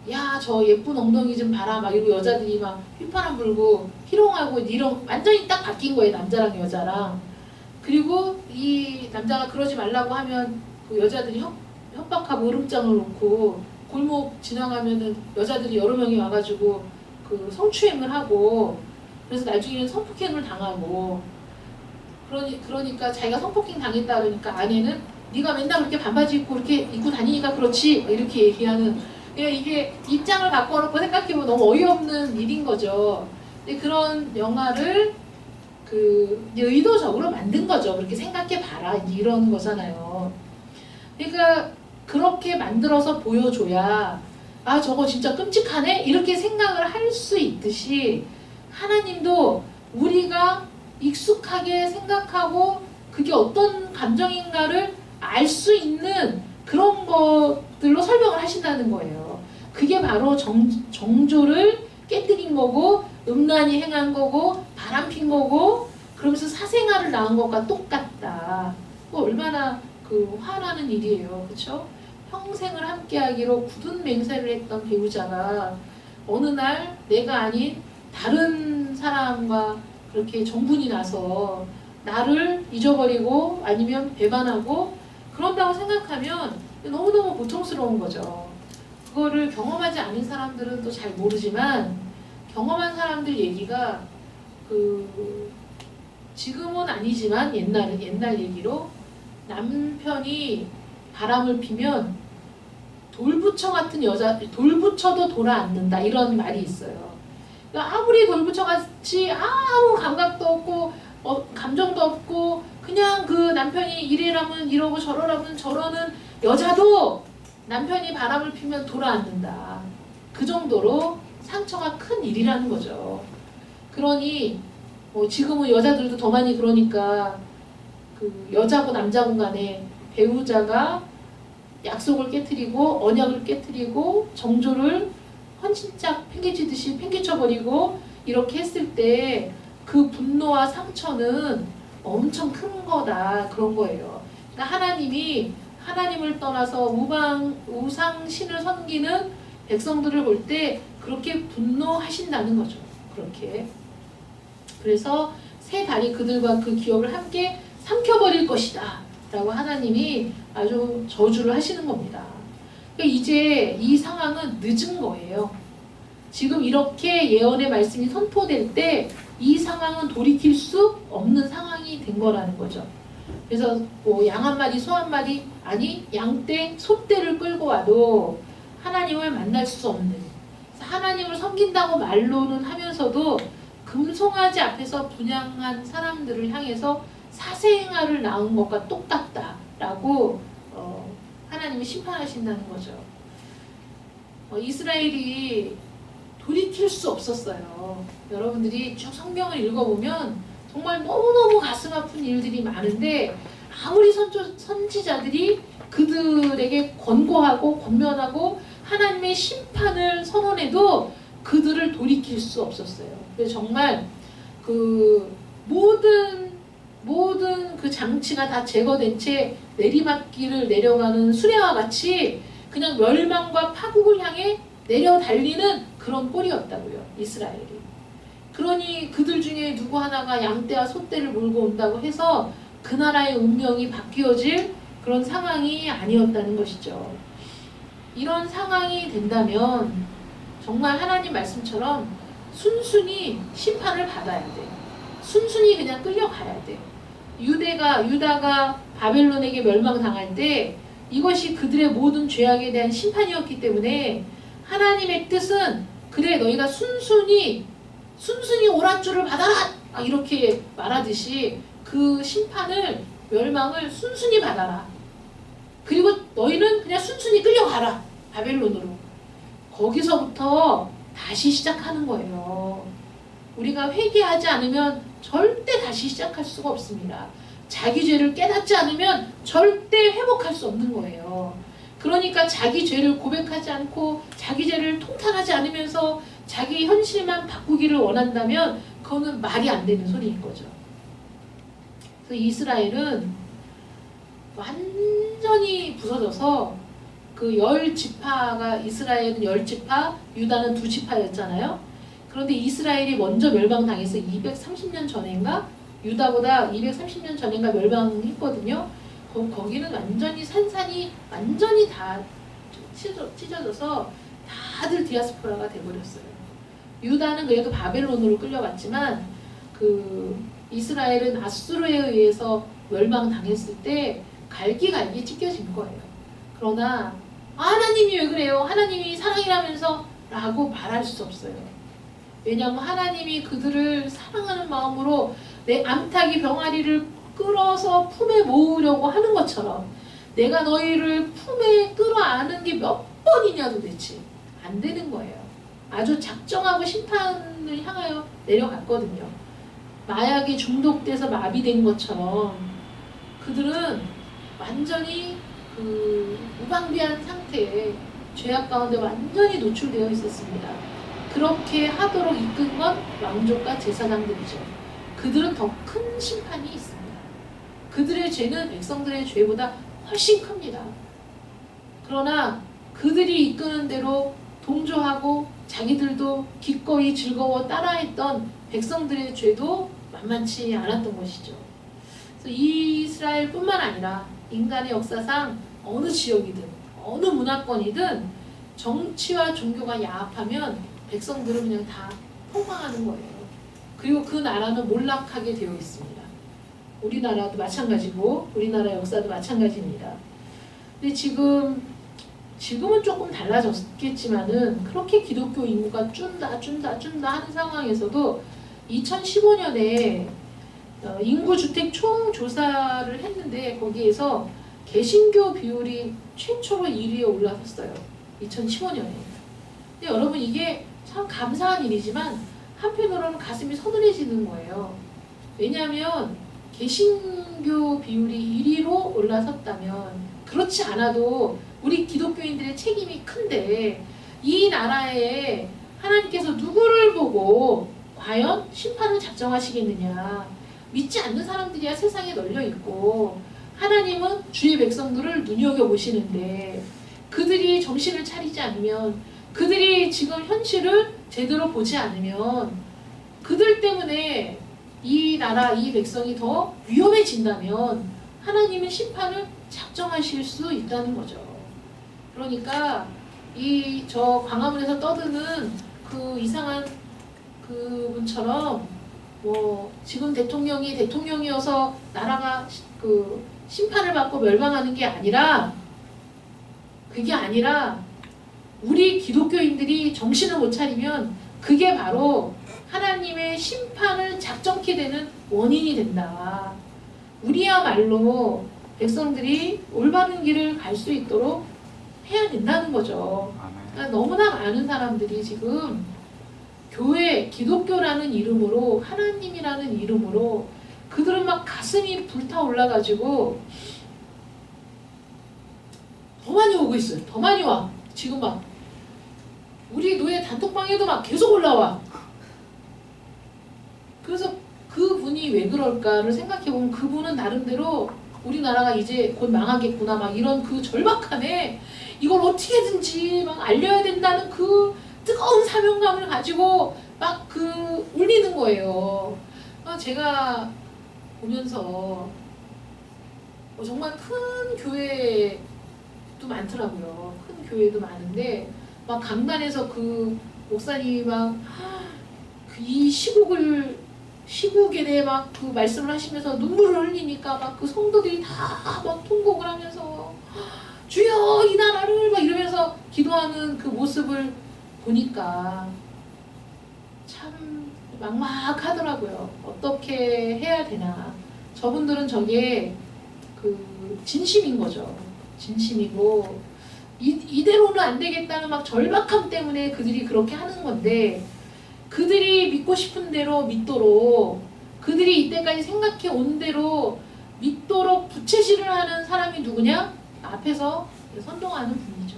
야, 저 예쁜 엉덩이 좀 봐라 막 이러고 여자들이 막 휘파람 불고 희롱하고 이런 완전히 딱 바뀐 거예요. 남자랑 여자랑. 그리고 이 남자가 그러지 말라고 하면 그 여자들이 협박하고 으름장을 놓고 골목 지나가면은 여자들이 여러 명이 와가지고 그 성추행을 하고 그래서 나중에는 성폭행을 당하고 그러니까 자기가 성폭행 당했다 그러니까 아내는 네가 맨날 그렇게 반바지 입고 이렇게 입고 다니니까 그렇지 이렇게 얘기하는. 그러니까 이게 입장을 바꿔놓고 생각해보면 너무 어이없는 일인 거죠. 근데 그런 영화를 의도적으로 만든 거죠. 그렇게 생각해봐라 이런 거잖아요. 그러니까 그렇게 만들어서 보여줘야 아 저거 진짜 끔찍하네 이렇게 생각을 할 수 있듯이 하나님도 우리가 익숙하게 생각하고 그게 어떤 감정인가를 알 수 있는 그런 것들로 설명을 하신다는 거예요. 그게 바로 정조를 깨뜨린 거고 음란히 행한 거고 바람핀 거고 그러면서 사생활을 낳은 것과 똑같다. 얼마나 화나는 일이에요. 그렇죠? 평생을 함께하기로 굳은 맹세를 했던 배우자가 어느 날 내가 아닌 다른 사람과 그렇게 정분이 나서 나를 잊어버리고 아니면 배반하고 그런다고 생각하면 너무너무 고통스러운 거죠. 그거를 경험하지 않은 사람들은 또 잘 모르지만 경험한 사람들 얘기가 지금은 아니지만 옛날 얘기로 남편이 바람을 피면 돌부처 같은 돌부처도 돌아앉는다 이런 말이 있어요. 그러니까 아무리 돌부처같이 아무 감각도 없고 감정도 없고 그냥 그 남편이 이래라면 이러고 저러라면 저러는 여자도 남편이 바람을 피면 돌아앉는다. 그 정도로 상처가 큰 일이라는 거죠. 그러니 지금은 여자들도 더 많이 그러니까 여자고 남자고 간에 배우자가 약속을 깨트리고 언약을 깨트리고 정조를 헌신짝 팽개치듯이 팽개쳐버리고 이렇게 했을 때 그 분노와 상처는 엄청 큰 거다 그런 거예요. 그러니까 하나님이 하나님을 떠나서 우상신을 섬기는 백성들을 볼 때 그렇게 분노하신다는 거죠. 그렇게. 그래서 새 달이 그들과 그 기업을 함께 삼켜버릴 것이다 라고 하나님이 아주 저주를 하시는 겁니다. 그러니까 이제 이 상황은 늦은 거예요. 지금 이렇게 예언의 말씀이 선포될 때 이 상황은 돌이킬 수 없는 상황이 된 거라는 거죠. 그래서 양 한 마리, 소 한 마리, 아니 양떼, 소떼를 끌고 와도 하나님을 만날 수 없는, 하나님을 섬긴다고 말로는 하면서도 금송아지 앞에서 분양한 사람들을 향해서 사생활을 낳은 것과 똑같다라고 하나님이 심판하신다는 거죠. 이스라엘이 돌이킬 수 없었어요. 여러분들이 쭉 성경을 읽어보면 정말 너무너무 가슴 아픈 일들이 많은데 아무리 선지자들이 그들에게 권고하고 권면하고 하나님의 심판을 선언해도 그들을 돌이킬 수 없었어요. 그래서 정말 그 모든 그 장치가 다 제거된 채 내리막길을 내려가는 수레와 같이 그냥 멸망과 파국을 향해 내려 달리는 그런 꼴이었다고요, 이스라엘이. 그러니 그들 중에 누구 하나가 양떼와 소떼를 몰고 온다고 해서 그 나라의 운명이 바뀌어질 그런 상황이 아니었다는 것이죠. 이런 상황이 된다면 정말 하나님 말씀처럼 순순히 심판을 받아야 돼. 순순히 그냥 끌려가야 돼. 유다가 바벨론에게 멸망당할 때 이것이 그들의 모든 죄악에 대한 심판이었기 때문에 하나님의 뜻은 그래 너희가 순순히 오랏줄을 받아라 이렇게 말하듯이 그 심판을 멸망을 순순히 받아라. 그리고 너희는 그냥 순순히 끌려가라 바벨론으로. 거기서부터 다시 시작하는 거예요. 우리가 회개하지 않으면 절대 다시 시작할 수가 없습니다. 자기 죄를 깨닫지 않으면 절대 회복할 수 없는 거예요. 그러니까 자기 죄를 고백하지 않고 자기 죄를 통탄하지 않으면서 자기 현실만 바꾸기를 원한다면 그거는 말이 안 되는 소리인 거죠. 그래서 이스라엘은 완전히 부서져서 그 10지파가 이스라엘은 10지파, 유다는 2지파였잖아요. 그런데 이스라엘이 먼저 멸망당해서 230년 전인가? 유다보다 230년 전인가 멸망했거든요. 거기는 완전히 산산이 완전히 다 찢어져서 다들 디아스포라가 돼버렸어요. 유다는 그래도 바벨론으로 끌려갔지만 그 이스라엘은 아수르에 의해서 멸망당했을 때 갈기갈기 찢겨진 거예요. 그러나 하나님이 왜 그래요? 하나님이 사랑이라면서 라고 말할 수 없어요. 왜냐하면 하나님이 그들을 사랑하는 마음으로 내 암탉이 병아리를 끌어서 품에 모으려고 하는 것처럼 내가 너희를 품에 끌어안은 게 몇 번이냐 도대체 안 되는 거예요. 아주 작정하고 심판을 향하여 내려갔거든요. 마약에 중독돼서 마비된 것처럼 그들은 완전히 그 무방비한 상태에 죄악 가운데 완전히 노출되어 있었습니다. 그렇게 하도록 이끈 건 왕족과 제사장들이죠. 그들은 더 큰 심판이 있습니다. 그들의 죄는 백성들의 죄보다 훨씬 큽니다. 그러나 그들이 이끄는 대로 동조하고 자기들도 기꺼이 즐거워 따라했던 백성들의 죄도 만만치 않았던 것이죠. 그래서 이스라엘뿐만 아니라 인간의 역사상 어느 지역이든 어느 문화권이든 정치와 종교가 야합하면 백성들은 그냥 다 폭망하는 거예요. 그리고 그 나라는 몰락하게 되어 있습니다. 우리나라도 마찬가지고 우리나라 역사도 마찬가지입니다. 근데 지금은 조금 달라졌겠지만은 그렇게 기독교 인구가 준다 하는 상황에서도 2015년에 인구주택 총조사를 했는데 거기에서 개신교 비율이 최초로 1위에 올라섰어요. 2015년에. 근데 여러분 이게 참 감사한 일이지만 한편으로는 가슴이 서늘해지는 거예요. 왜냐하면 개신교 비율이 1위로 올라섰다면 그렇지 않아도 우리 기독교인들의 책임이 큰데 이 나라에 하나님께서 누구를 보고 과연 심판을 작정하시겠느냐. 믿지 않는 사람들이야 세상에 널려있고 하나님은 주의 백성들을 눈여겨보시는데 그들이 정신을 차리지 않으면 그들이 지금 현실을 제대로 보지 않으면 그들 때문에 이 나라, 이 백성이 더 위험해진다면 하나님은 심판을 작정하실 수 있다는 거죠. 그러니까 저 광화문에서 떠드는 그 이상한 그분처럼 뭐 지금 대통령이어서 나라가 그 심판을 받고 멸망하는 게 아니라 그게 아니라 우리 기독교인들이 정신을 못 차리면 그게 바로 하나님의 심판을 작정케 되는 원인이 된다. 우리야말로 백성들이 올바른 길을 갈 수 있도록 해야 된다는 거죠. 그러니까 너무나 많은 사람들이 지금 교회, 기독교라는 이름으로 하나님이라는 이름으로 그들은 막 가슴이 불타올라가지고 더 많이 오고 있어요. 더 많이 와. 지금 막 우리 노예 단톡방에도 막 계속 올라와. 그래서 그분이 왜 그럴까를 생각해보면 그분은 나름대로 우리나라가 이제 곧 망하겠구나 막 이런 그 절박함에 이걸 어떻게든지 막 알려야 된다는 그 뜨거운 사명감을 가지고 막 그 울리는 거예요. 제가 보면서 정말 큰 교회도 많더라고요. 큰 교회도 많은데 막 강단에서 그 목사님이 막 이 시국에 대해 막 그 말씀을 하시면서 눈물을 흘리니까 막 그 성도들이 다 막 통곡을 하면서 주여 이 나라를 막 이러면서 기도하는 그 모습을 보니까 참 막막하더라고요. 어떻게 해야 되나. 저분들은 저게 그 진심인 거죠. 진심이고 이대로는 안 되겠다는 막 절박함 때문에 그들이 그렇게 하는 건데 그들이 믿고 싶은 대로 믿도록 그들이 이때까지 생각해 온 대로 믿도록 부채질을 하는 사람이 누구냐? 앞에서 선동하는 분이죠.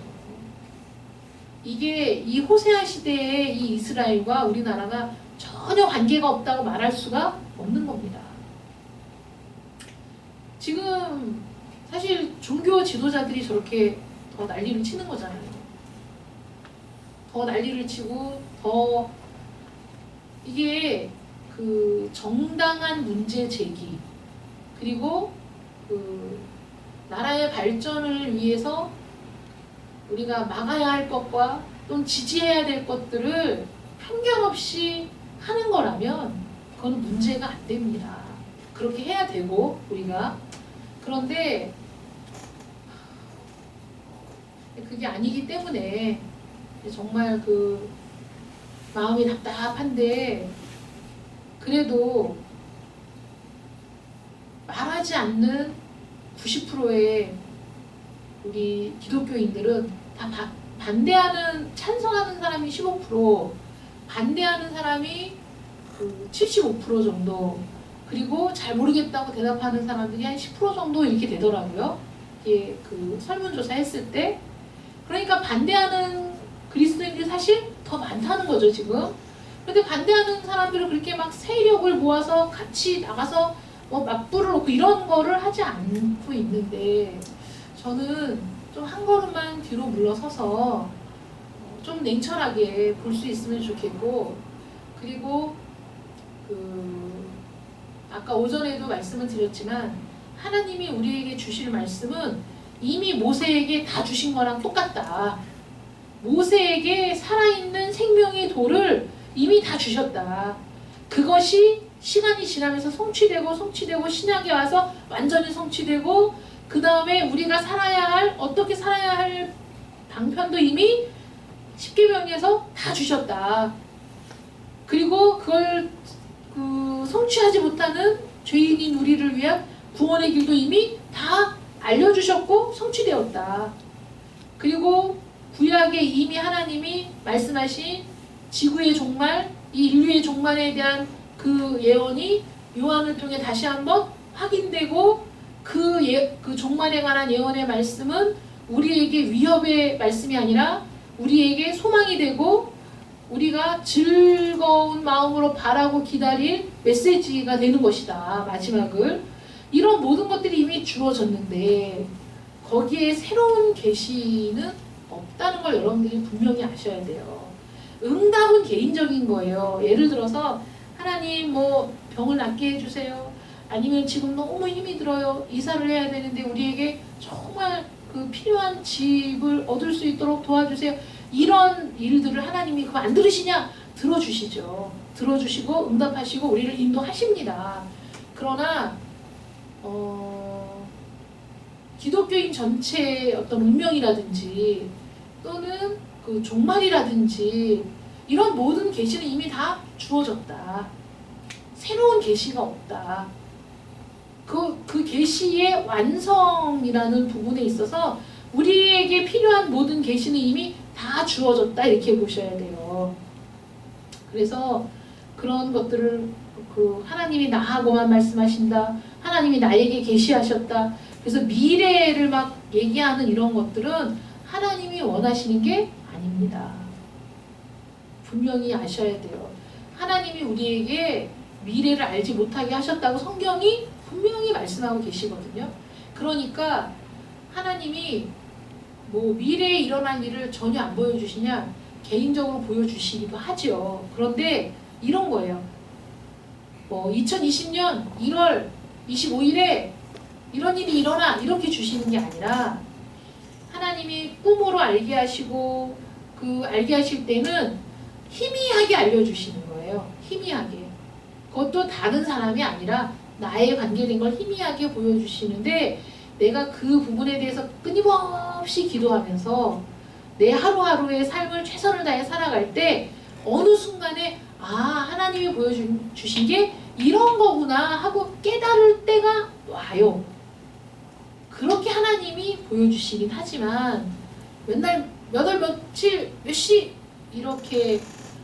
이게 이 호세아 시대의 이 이스라엘과 우리나라가 전혀 관계가 없다고 말할 수가 없는 겁니다. 지금 사실 종교 지도자들이 저렇게 더 난리를 치는 거잖아요. 더 난리를 치고 더 이게 그 정당한 문제 제기 그리고 그 나라의 발전을 위해서 우리가 막아야 할 것과 또는 지지해야 될 것들을 편견 없이 하는 거라면 그건 문제가 안 됩니다. 그렇게 해야 되고 우리가 그런데 그게 아니기 때문에 정말 그 마음이 답답한데 그래도 말하지 않는 90%의 우리 기독교인들은 다 반대하는 찬성하는 사람이 15% 반대하는 사람이 그 75% 정도 그리고 잘 모르겠다고 대답하는 사람들이 한 10% 정도 이렇게 되더라고요. 이게 그 설문조사 했을 때 그러니까 반대하는 그리스도인들이 사실 더 많다는 거죠 지금. 그런데 반대하는 사람들은 그렇게 막 세력을 모아서 같이 나가서 뭐 맞불을 놓고 이런 거를 하지 않고 있는데 저는 좀 한 걸음만 뒤로 물러서서 좀 냉철하게 볼 수 있으면 좋겠고 그리고 그 아까 오전에도 말씀을 드렸지만 하나님이 우리에게 주실 말씀은 이미 모세에게 다 주신 거랑 똑같다. 모세에게 살아있는 생명의 돌을 이미 다 주셨다. 그것이 시간이 지나면서 성취되고 신약에 와서 완전히 성취되고 그 다음에 우리가 어떻게 살아야 할 방편도 이미 십계명에서 다 주셨다. 그리고 그걸 성취하지 못하는 죄인인 우리를 위한 구원의 길도 이미 다 알려주셨고 성취되었다. 그리고 구약에 이미 하나님이 말씀하신 지구의 종말, 이 인류의 종말에 대한 그 예언이 요한을 통해 다시 한번 확인되고 그 종말에 관한 예언의 말씀은 우리에게 위협의 말씀이 아니라 우리에게 소망이 되고 우리가 즐거운 마음으로 바라고 기다릴 메시지가 되는 것이다. 마지막을. 이런 모든 것들이 이미 주어졌는데 거기에 새로운 계시는 없다는 걸 여러분들이 분명히 아셔야 돼요. 응답은 개인적인 거예요. 예를 들어서 하나님 뭐 병을 낫게 해주세요. 아니면 지금 너무 힘이 들어요. 이사를 해야 되는데 우리에게 정말 그 필요한 집을 얻을 수 있도록 도와주세요. 이런 일들을 하나님이 그거 안 들으시냐? 들어주시죠. 들어주시고 응답하시고 우리를 인도하십니다. 그러나 기독교인 전체의 어떤 운명이라든지 또는 그 종말이라든지 이런 모든 계시는 이미 다 주어졌다. 새로운 계시가 없다. 그 계시의 완성이라는 부분에 있어서 우리에게 필요한 모든 계시는 이미 다 주어졌다 이렇게 보셔야 돼요. 그래서 그런 것들을 하나님이 나하고만 말씀하신다. 하나님이 나에게 계시하셨다. 그래서 미래를 막 얘기하는 이런 것들은 하나님이 원하시는 게 아닙니다. 분명히 아셔야 돼요. 하나님이 우리에게 미래를 알지 못하게 하셨다고 성경이 분명히 말씀하고 계시거든요. 그러니까 하나님이 뭐 미래에 일어날 일을 전혀 안 보여주시냐? 개인적으로 보여주시기도 하죠. 그런데 이런 거예요. 뭐 2020년 1월 25일에 이런 일이 일어나 이렇게 주시는 게 아니라 하나님이 꿈으로 알게 하시고 그 알게 하실 때는 희미하게 알려주시는 거예요. 희미하게. 그것도 다른 사람이 아니라 나에 관계된 걸 희미하게 보여주시는데 내가 그 부분에 대해서 끊임없이 기도하면서 내 하루하루의 삶을 최선을 다해 살아갈 때 어느 순간에 아 하나님이 보여주신 게 이런 거구나 하고 깨달을 때가 와요. 그렇게 하나님이 보여주시긴 하지만 맨날 몇 월 며칠 몇 시 이렇게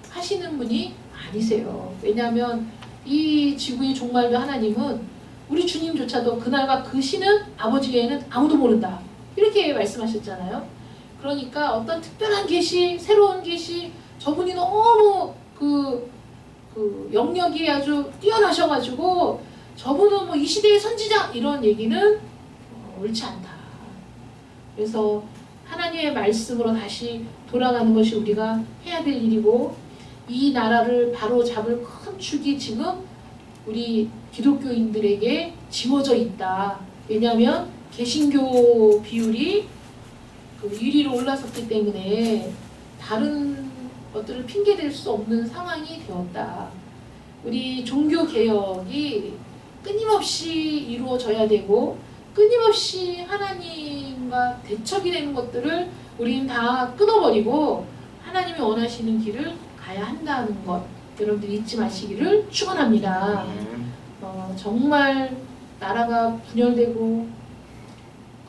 하시는 분이 아니세요. 왜냐하면 이 지구의 종말도 하나님은 우리 주님조차도 그날과 그 시는 아버지 외에는 아무도 모른다 이렇게 말씀하셨잖아요. 그러니까 어떤 특별한 계시, 새로운 계시, 저분이 너무 그 영역이 아주 뛰어나셔가지고 저분은 뭐 이 시대의 선지자 이런 얘기는 옳지 않다. 그래서 하나님의 말씀으로 다시 돌아가는 것이 우리가 해야 될 일이고 이 나라를 바로 잡을 큰 축이 지금 우리 기독교인들에게 지워져 있다. 왜냐하면 개신교 비율이 그 1위로 올라섰기 때문에 다른 것들을 핑계댈 수 없는 상황이 되었다. 우리 종교개혁이 끊임없이 이루어져야 되고 끊임없이 하나님과 대척이 되는 것들을 우리는 다 끊어버리고 하나님이 원하시는 길을 가야 한다는 것 여러분들 잊지 마시기를 축원합니다. 정말 나라가 분열되고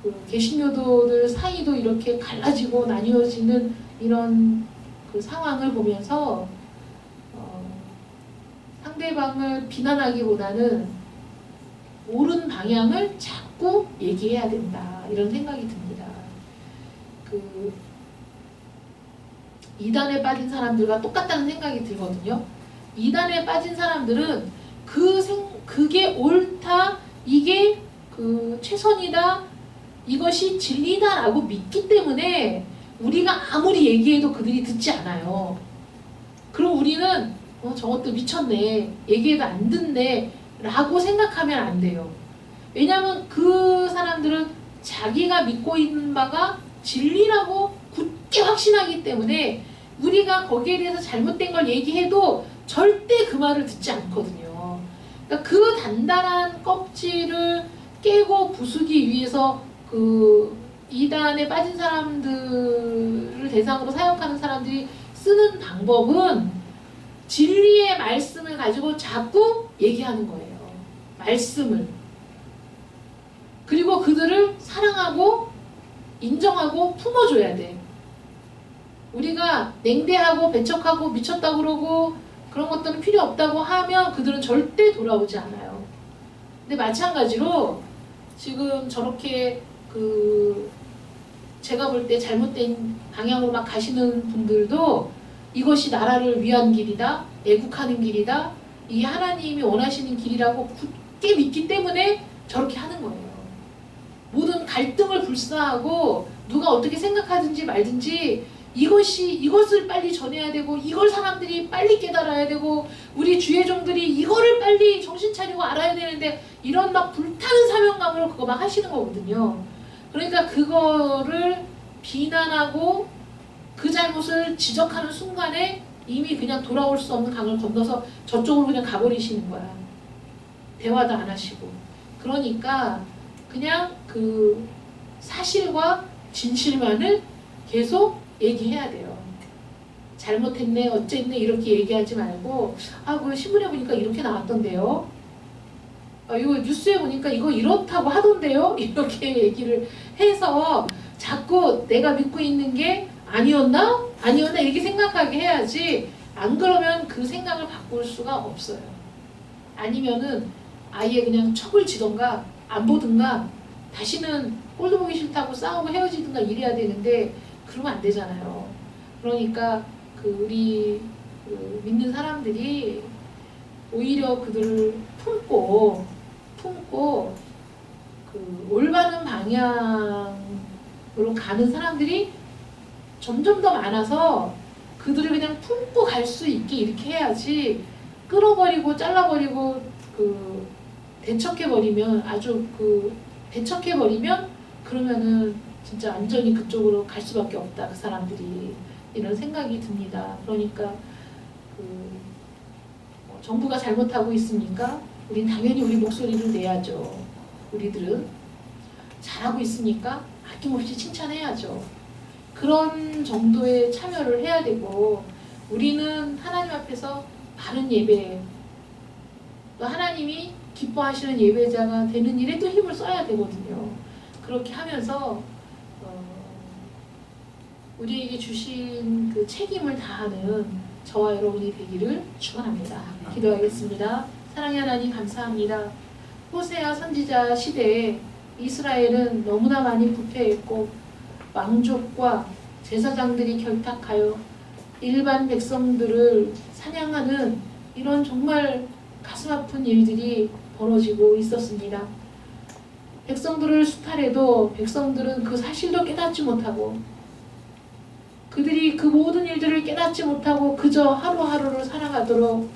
그 개신교도들 사이도 이렇게 갈라지고 나뉘어지는 이런 그 상황을 보면서 상대방을 비난하기보다는 옳은 방향을 자꾸 얘기해야 된다 이런 생각이 듭니다. 그 이단에 빠진 사람들과 똑같다는 생각이 들거든요. 이단에 빠진 사람들은 그게 옳다, 이게 그 최선이다, 이것이 진리다라고 믿기 때문에 우리가 아무리 얘기해도 그들이 듣지 않아요. 그럼 우리는 저것도 미쳤네, 얘기해도 안 듣네 라고 생각하면 안 돼요. 왜냐하면 그 사람들은 자기가 믿고 있는 바가 진리라고 굳게 확신하기 때문에 우리가 거기에 대해서 잘못된 걸 얘기해도 절대 그 말을 듣지 않거든요. 그러니까 그 단단한 껍질을 깨고 부수기 위해서 그 이단에 빠진 사람들을 대상으로 사역하는 사람들이 쓰는 방법은 진리의 말씀을 가지고 자꾸 얘기하는 거예요. 말씀을. 그리고 그들을 사랑하고 인정하고 품어줘야 돼. 우리가 냉대하고 배척하고 미쳤다고 그러고 그런 것들은 필요 없다고 하면 그들은 절대 돌아오지 않아요. 근데 마찬가지로 지금 저렇게 제가 볼 때 잘못된 방향으로 막 가시는 분들도 이것이 나라를 위한 길이다, 애국하는 길이다, 이게 하나님이 원하시는 길이라고 굳게 믿기 때문에 저렇게 하는 거예요. 모든 갈등을 불사하고 누가 어떻게 생각하든지 말든지 이것을 빨리 전해야 되고 이걸 사람들이 빨리 깨달아야 되고 우리 주의 종들이 이거를 빨리 정신 차리고 알아야 되는데 이런 막 불타는 사명감으로 그거 막 하시는 거거든요. 그러니까 그거를 비난하고 그 잘못을 지적하는 순간에 이미 그냥 돌아올 수 없는 강을 건너서 저쪽으로 그냥 가버리시는 거야. 대화도 안 하시고. 그러니까 그냥 그 사실과 진실만을 계속 얘기해야 돼요. 잘못했네, 어쨌네 이렇게 얘기하지 말고 그 신문에 보니까 이렇게 나왔던데요. 이거 뉴스에 보니까 이거 이렇다고 하던데요. 이렇게 얘기를 해서 자꾸 내가 믿고 있는 게 아니었나 이렇게 생각하게 해야지. 안 그러면 그 생각을 바꿀 수가 없어요. 아니면은 아예 그냥 척을 지던가 안 보든가 다시는 꼴도 보기 싫다고 싸우고 헤어지든가 이래야 되는데 그러면 안 되잖아요. 그러니까 우리 그 믿는 사람들이 오히려 그들을 품고 그 올바른 방향으로 가는 사람들이 점점 더 많아서 그들을 그냥 품고 갈 수 있게 이렇게 해야지, 끌어버리고 잘라버리고 그 대척해버리면, 아주 그 대척해버리면 그러면은 진짜 완전히 그쪽으로 갈 수밖에 없다, 그 사람들이. 이런 생각이 듭니다. 그러니까 그 정부가 잘못하고 있습니까? 우린 당연히 우리 목소리를 내야죠. 우리들은 잘하고 있으니까 아낌없이 칭찬해야죠. 그런 정도의 참여를 해야 되고, 우리는 하나님 앞에서 바른 예배, 또 하나님이 기뻐하시는 예배자가 되는 일에 또 힘을 써야 되거든요. 그렇게 하면서 우리에게 주신 그 책임을 다하는 저와 여러분이 되기를 축원합니다. 기도하겠습니다. 사랑의 하나님, 감사합니다. 호세아 선지자 시대에 이스라엘은 너무나 많이 부패했고 왕족과 제사장들이 결탁하여 일반 백성들을 사냥하는 이런 정말 가슴 아픈 일들이 벌어지고 있었습니다. 백성들을 수탈해도 백성들은 그 사실도 깨닫지 못하고, 그들이 그 모든 일들을 깨닫지 못하고 그저 하루하루를 살아가도록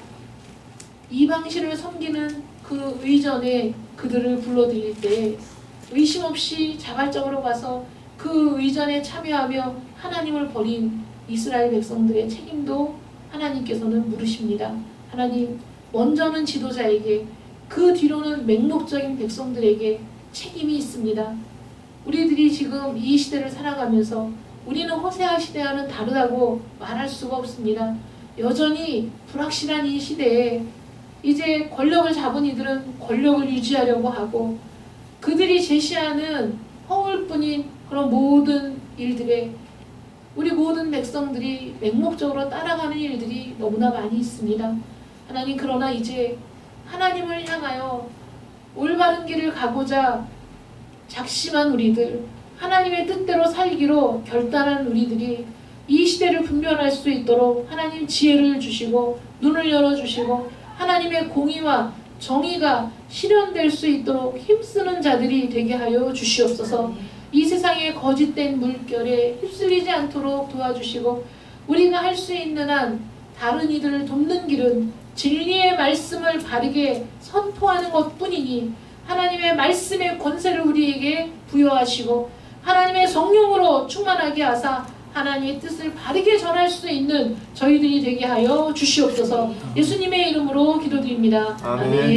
이방신을 섬기는 그 의전에 그들을 불러들일 때 의심 없이 자발적으로 가서 그 의전에 참여하며 하나님을 버린 이스라엘 백성들의 책임도 하나님께서는 물으십니다. 하나님, 먼저는 지도자에게, 그 뒤로는 맹목적인 백성들에게 책임이 있습니다. 우리들이 지금 이 시대를 살아가면서 우리는 호세아 시대와는 다르다고 말할 수가 없습니다. 여전히 불확실한 이 시대에 이제 권력을 잡은 이들은 권력을 유지하려고 하고, 그들이 제시하는 허울뿐인 그런 모든 일들에 우리 모든 백성들이 맹목적으로 따라가는 일들이 너무나 많이 있습니다. 하나님, 그러나 이제 하나님을 향하여 올바른 길을 가고자 작심한 우리들, 하나님의 뜻대로 살기로 결단한 우리들이 이 시대를 분별할 수 있도록 하나님 지혜를 주시고 눈을 열어주시고 하나님의 공의와 정의가 실현될 수 있도록 힘쓰는 자들이 되게 하여 주시옵소서. 이 세상의 거짓된 물결에 휩쓸리지 않도록 도와주시고, 우리가 할 수 있는 한 다른 이들을 돕는 길은 진리의 말씀을 바르게 선포하는 것뿐이니, 하나님의 말씀의 권세를 우리에게 부여하시고 하나님의 성령으로 충만하게 하사 하나님의 뜻을 바르게 전할 수 있는 저희들이 되게 하여 주시옵소서. 예수님의 이름으로 기도드립니다. 아멘. 아멘.